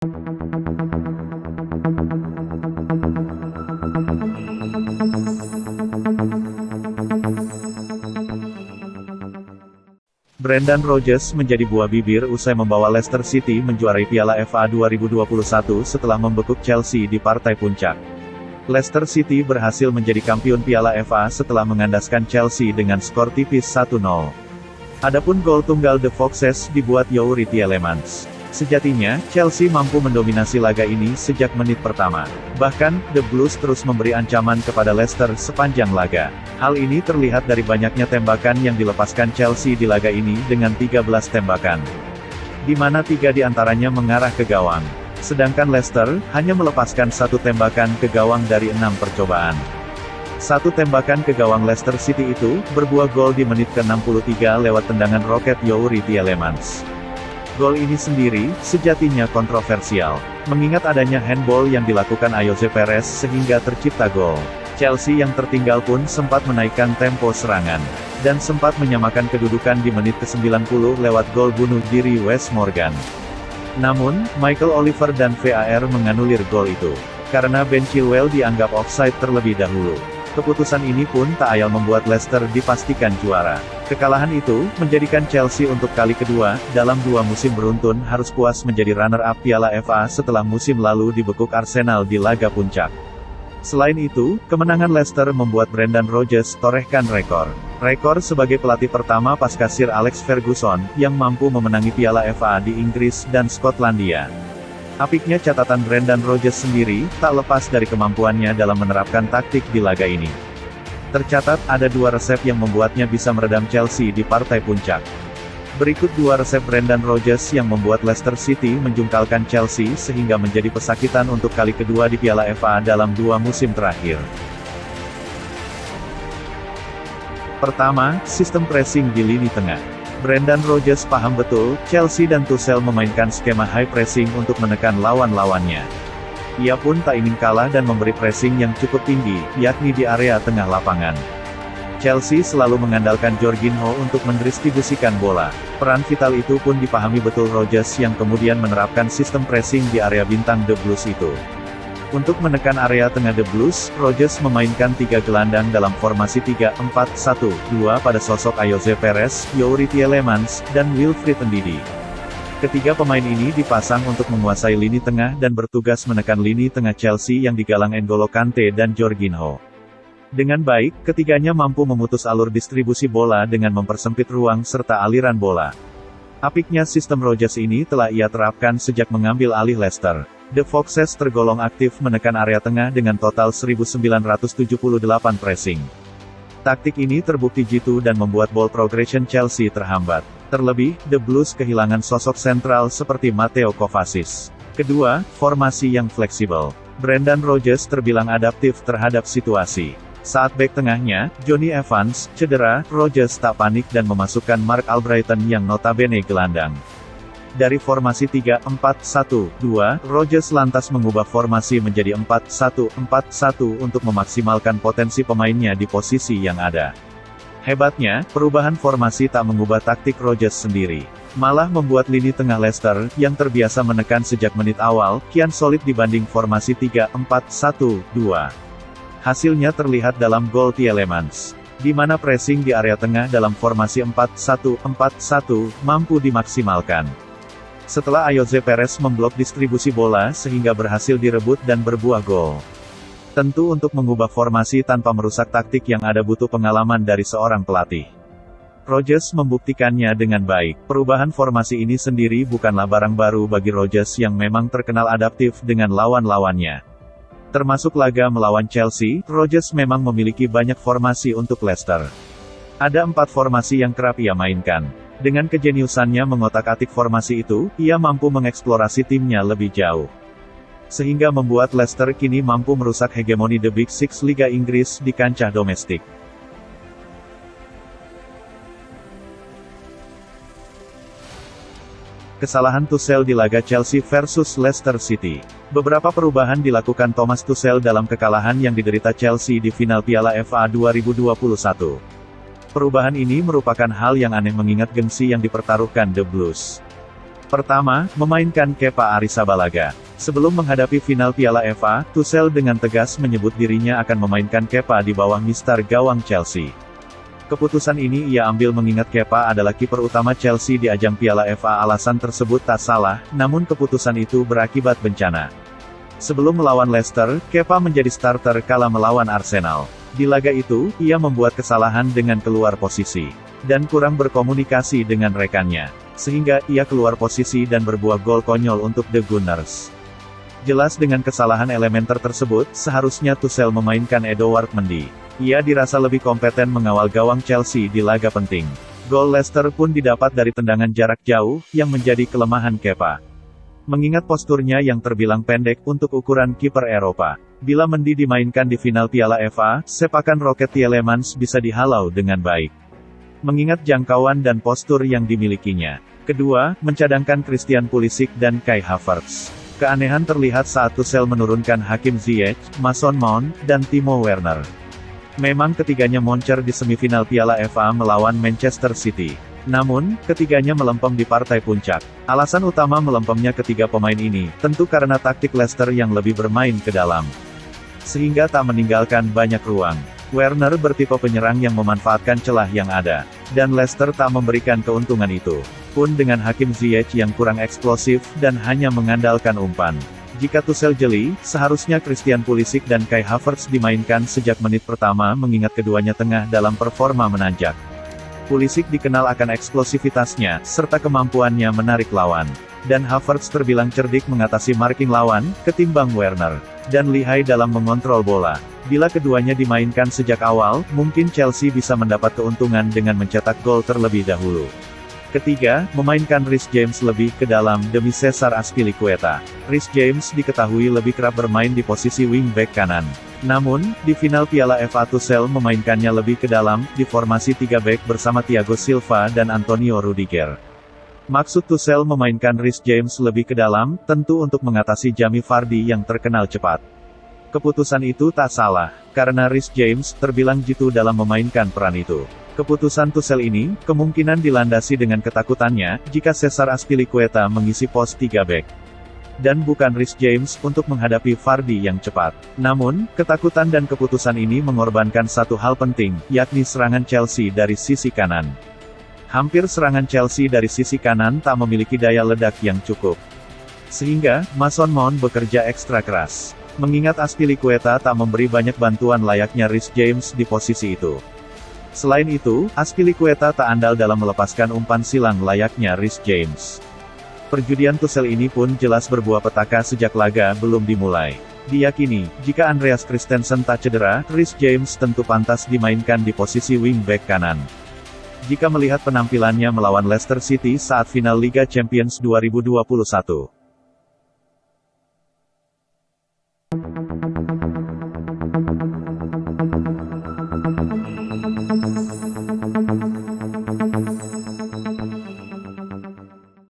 Brendan Rodgers menjadi buah bibir usai membawa Leicester City menjuarai Piala FA 2021 setelah membekuk Chelsea di partai puncak. Leicester City berhasil menjadi kampiun Piala FA setelah mengandaskan Chelsea dengan skor tipis 1-0. Adapun gol tunggal The Foxes dibuat Youri Tielemans. Sejatinya, Chelsea mampu mendominasi laga ini sejak menit pertama. Bahkan, The Blues terus memberi ancaman kepada Leicester sepanjang laga. Hal ini terlihat dari banyaknya tembakan yang dilepaskan Chelsea di laga ini dengan 13 tembakan. Di mana 3 diantaranya mengarah ke gawang. Sedangkan Leicester, hanya melepaskan 1 tembakan ke gawang dari 6 percobaan. 1 tembakan ke gawang Leicester City itu, berbuah gol di menit ke-63 lewat tendangan roket Youri Tielemans. Gol ini sendiri, sejatinya kontroversial. Mengingat adanya handball yang dilakukan Ayoze Perez sehingga tercipta gol. Chelsea yang tertinggal pun sempat menaikkan tempo serangan. Dan sempat menyamakan kedudukan di menit ke-90 lewat gol bunuh diri Wes Morgan. Namun, Michael Oliver dan VAR menganulir gol itu. Karena Ben Chilwell dianggap offside terlebih dahulu. Keputusan ini pun tak ayal membuat Leicester dipastikan juara. Kekalahan itu, menjadikan Chelsea untuk kali kedua, dalam 2 musim beruntun harus puas menjadi runner-up Piala FA setelah musim lalu dibekuk Arsenal di laga puncak. Selain itu, kemenangan Leicester membuat Brendan Rodgers torehkan rekor sebagai pelatih pertama pasca Sir Alex Ferguson, yang mampu memenangi Piala FA di Inggris dan Skotlandia. Apiknya catatan Brendan Rodgers sendiri, tak lepas dari kemampuannya dalam menerapkan taktik di laga ini. Tercatat, ada 2 resep yang membuatnya bisa meredam Chelsea di partai puncak. Berikut 2 resep Brendan Rodgers yang membuat Leicester City menjungkalkan Chelsea sehingga menjadi pesakitan untuk kali kedua di Piala FA dalam 2 musim terakhir. Pertama, sistem pressing di lini tengah. Brendan Rodgers paham betul, Chelsea dan Tuchel memainkan skema high pressing untuk menekan lawan-lawannya. Ia pun tak ingin kalah dan memberi pressing yang cukup tinggi, yakni di area tengah lapangan. Chelsea selalu mengandalkan Jorginho untuk mendistribusikan bola. Peran vital itu pun dipahami betul Rodgers yang kemudian menerapkan sistem pressing di area bintang The Blues itu. Untuk menekan area tengah The Blues, Rodgers memainkan 3 gelandang dalam formasi 3-4-1-2 pada sosok Ayoze Perez, Youri Tielemans, dan Wilfried Ndidi. Ketiga pemain ini dipasang untuk menguasai lini tengah dan bertugas menekan lini tengah Chelsea yang digalang N'Golo Kante dan Jorginho. Dengan baik, ketiganya mampu memutus alur distribusi bola dengan mempersempit ruang serta aliran bola. Apiknya sistem Rodgers ini telah ia terapkan sejak mengambil alih Leicester. The Foxes tergolong aktif menekan area tengah dengan total 1978 pressing. Taktik ini terbukti jitu dan membuat ball progression Chelsea terhambat. Terlebih, The Blues kehilangan sosok sentral seperti Mateo Kovacic. Kedua, formasi yang fleksibel. Brendan Rodgers terbilang adaptif terhadap situasi. Saat bek tengahnya, Jonny Evans, cedera, Rodgers tak panik dan memasukkan Mark Albrighton yang notabene gelandang. Dari formasi 3-4-1-2, Rodgers lantas mengubah formasi menjadi 4-1-4-1 untuk memaksimalkan potensi pemainnya di posisi yang ada. Hebatnya, perubahan formasi tak mengubah taktik Rodgers sendiri. Malah membuat lini tengah Leicester, yang terbiasa menekan sejak menit awal, kian solid dibanding formasi 3-4-1-2. Hasilnya terlihat dalam gol Tielemans, di mana pressing di area tengah dalam formasi 4-1-4-1 mampu dimaksimalkan. Setelah Ayoze Perez memblok distribusi bola sehingga berhasil direbut dan berbuah gol. Tentu untuk mengubah formasi tanpa merusak taktik yang ada butuh pengalaman dari seorang pelatih. Rodgers membuktikannya dengan baik. Perubahan formasi ini sendiri bukanlah barang baru bagi Rodgers yang memang terkenal adaptif dengan lawan-lawannya. Termasuk laga melawan Chelsea, Rodgers memang memiliki banyak formasi untuk Leicester. Ada 4 formasi yang kerap ia mainkan. Dengan kejeniusannya mengotak-atik formasi itu, ia mampu mengeksplorasi timnya lebih jauh. Sehingga membuat Leicester kini mampu merusak hegemoni The Big Six Liga Inggris di kancah domestik. Kesalahan Tuchel di laga Chelsea versus Leicester City. Beberapa perubahan dilakukan Thomas Tuchel dalam kekalahan yang diderita Chelsea di final Piala FA 2021. Perubahan ini merupakan hal yang aneh mengingat gengsi yang dipertaruhkan The Blues. Pertama, memainkan Kepa Arrizabalaga. Sebelum menghadapi final Piala FA, Tuchel dengan tegas menyebut dirinya akan memainkan Kepa di bawah mister gawang Chelsea. Keputusan ini ia ambil mengingat Kepa adalah kiper utama Chelsea di ajang Piala FA. Alasan tersebut tak salah, namun keputusan itu berakibat bencana. Sebelum melawan Leicester, Kepa menjadi starter kala melawan Arsenal. Di laga itu, ia membuat kesalahan dengan keluar posisi, dan kurang berkomunikasi dengan rekannya, sehingga ia keluar posisi dan berbuah gol konyol untuk The Gunners. Jelas dengan kesalahan elementer tersebut, seharusnya Tuchel memainkan Edouard Mendy. Ia dirasa lebih kompeten mengawal gawang Chelsea di laga penting. Gol Leicester pun didapat dari tendangan jarak jauh, yang menjadi kelemahan Kepa. Mengingat posturnya yang terbilang pendek untuk ukuran kiper Eropa, bila Mendy dimainkan di final Piala FA, sepakan Rocket Tielemans bisa dihalau dengan baik. Mengingat jangkauan dan postur yang dimilikinya. Kedua, mencadangkan Christian Pulisic dan Kai Havertz. Keanehan terlihat saat Tuchel menurunkan Hakim Ziyech, Mason Mount, dan Timo Werner. Memang ketiganya moncer di semifinal Piala FA melawan Manchester City. Namun, ketiganya melempem di partai puncak. Alasan utama melempemnya ketiga pemain ini, tentu karena taktik Leicester yang lebih bermain ke dalam, sehingga tak meninggalkan banyak ruang. Werner bertipe penyerang yang memanfaatkan celah yang ada, dan Leicester tak memberikan keuntungan itu. Pun dengan Hakim Ziyech yang kurang eksplosif, dan hanya mengandalkan umpan. Jika Tuchel jeli, seharusnya Christian Pulisic dan Kai Havertz dimainkan sejak menit pertama mengingat keduanya tengah dalam performa menanjak. Pulisic dikenal akan eksplosivitasnya, serta kemampuannya menarik lawan. Dan Havertz terbilang cerdik mengatasi marking lawan, ketimbang Werner, dan lihai dalam mengontrol bola. Bila keduanya dimainkan sejak awal, mungkin Chelsea bisa mendapat keuntungan dengan mencetak gol terlebih dahulu. Ketiga, memainkan Reece James lebih ke dalam demi Cesar Azpilicueta. Reece James diketahui lebih kerap bermain di posisi wingback kanan. Namun, di final Piala FA Tuchel memainkannya lebih ke dalam, di formasi 3 back bersama Thiago Silva dan Antonio Rudiger. Maksud Tuchel memainkan Reece James lebih ke dalam, tentu untuk mengatasi Jamie Vardy yang terkenal cepat. Keputusan itu tak salah, karena Reece James terbilang jitu dalam memainkan peran itu. Keputusan Tuchel ini, kemungkinan dilandasi dengan ketakutannya, jika Cesar Azpilicueta mengisi pos 3 back. Dan bukan Reece James, untuk menghadapi Vardy yang cepat. Namun, ketakutan dan keputusan ini mengorbankan satu hal penting, yakni serangan Chelsea dari sisi kanan. Hampir serangan Chelsea dari sisi kanan tak memiliki daya ledak yang cukup. Sehingga, Mason Mount bekerja ekstra keras. Mengingat Azpilicueta tak memberi banyak bantuan layaknya Reece James di posisi itu. Selain itu, Azpilicueta tak andal dalam melepaskan umpan silang layaknya Reece James. Perjudian Tuchel ini pun jelas berbuah petaka sejak laga belum dimulai. Diyakini, jika Andreas Christensen tak cedera, Reece James tentu pantas dimainkan di posisi wingback kanan. Jika melihat penampilannya melawan Leicester City saat final Liga Champions 2021.